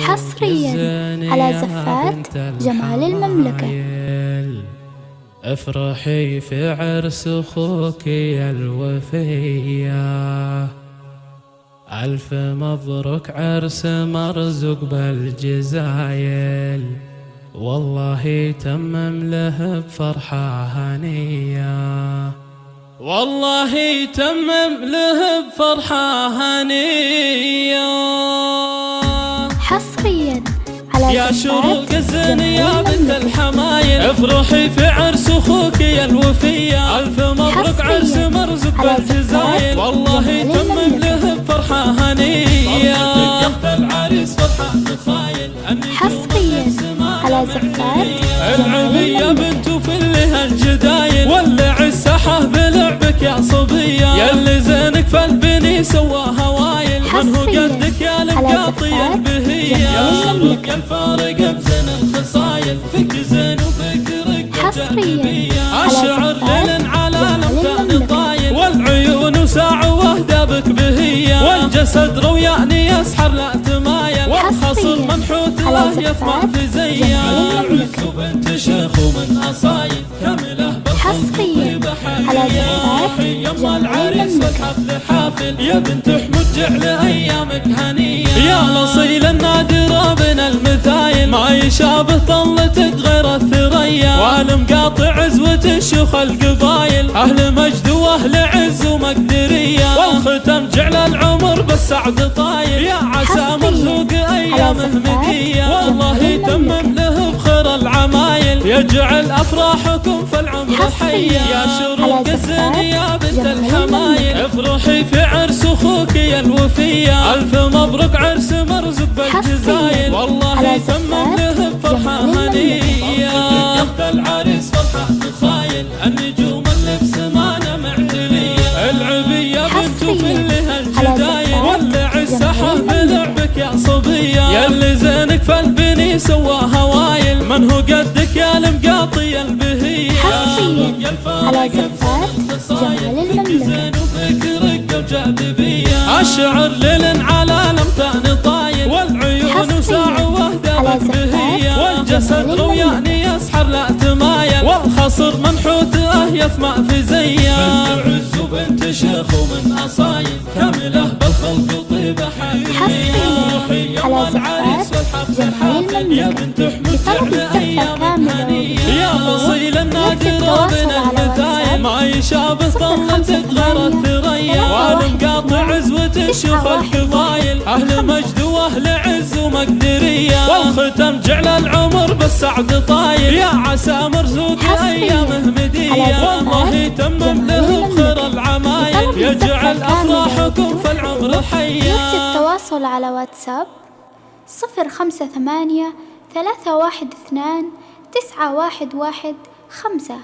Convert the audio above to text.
حصريا على زفات جمال المملكة. افرحي في عرس اخوك يا الوفية، ألف مبروك عرس مرزوق بالجزايل، والله تمم له بفرحة هنية، والله تمم له بفرحة هنية. حصريا على يا شروق الزين يا بنت الحمايل، افرحي في عرس اخوك يا الوفية، ألف مبروك عرس مرزوق بالجزايل، والله تمم له بفرحة هنية. العريس فرحة تخايل، حصريا على زفات العبية بنت وفلها الجدايل، ولع الساحة بلعبك يا صبية، ياللي زينك فالبني سوا هوايل، من هو قدك يا المقاطي البهية، يا شروق الفارق بزين الخصايل، فيك زين وفكرك جاذبية، الشعر ليل على الامكان طايل، والعيون وساع واهدابك بهية، والجسد روياني يسحر لا تمايل، والخصر منحوت له يطمع في زيه، عز وبنت شيخ ومن اصايل، كامله حصريا على زفات يما العريس والحفل حافل، يا بنت حمد جعل ايامك هنيه، يا الاصيل النادر بين المثايل، ما يشابه طلتك غير الثريا، والمقاطع عزوة الشيوخ القبايل، اهل مجد واهل عز ومقدريه، والختم جعل العمر بالسعد طايل، يا عسى مرزوق ايامه مديه، والله تمم له بخير العمايل، يجعل افراحكم في العمر حيه، يا شروق الزين يا بنت الحمايل، افرحي في عرس اخوك يا الوفيه، الف مبروك عرس مرزوق بالجزايل، والله تمم له بفرحه هنيه. يخت العريس فرحه تخايل، النجوم اللي بسمانه معتليه، العبيه بنت وفلها الجدايل، ولع الساحه بلعبك يا صبيه، ياللي زينك فالبني سوا هوايل، من هو قدك يا المقاطي البهيه، حصريا على زفات جمال المملكة. الشعر ليل على الامتان طايل، والعيون وساع واهدابك بهية، والجسد روياني يسحر لا تمايل، والخصر منحوت يثمع في زيه، بنت عز وبنت شيخ ومن اصايل، كامله بالخلق وطيبه حبيبيه، حصريا على زفات جمال المملكة. لطلب الزفة كاملة يا الاصيل النادر بين المثايل، ما يشابه طلتك غير الثريا، والمقاطع عزوة الشيوخ القبايل، اهل مجد واهل عز ومقدريه، والختم جعل العمر بالسعد طايل، يا عسى مرزوق ايامه مديه، والله تمم له بخير العمايل، يجعل افراحكم في العمر حيه. يرجى التواصل على واتساب 058 312 911 5.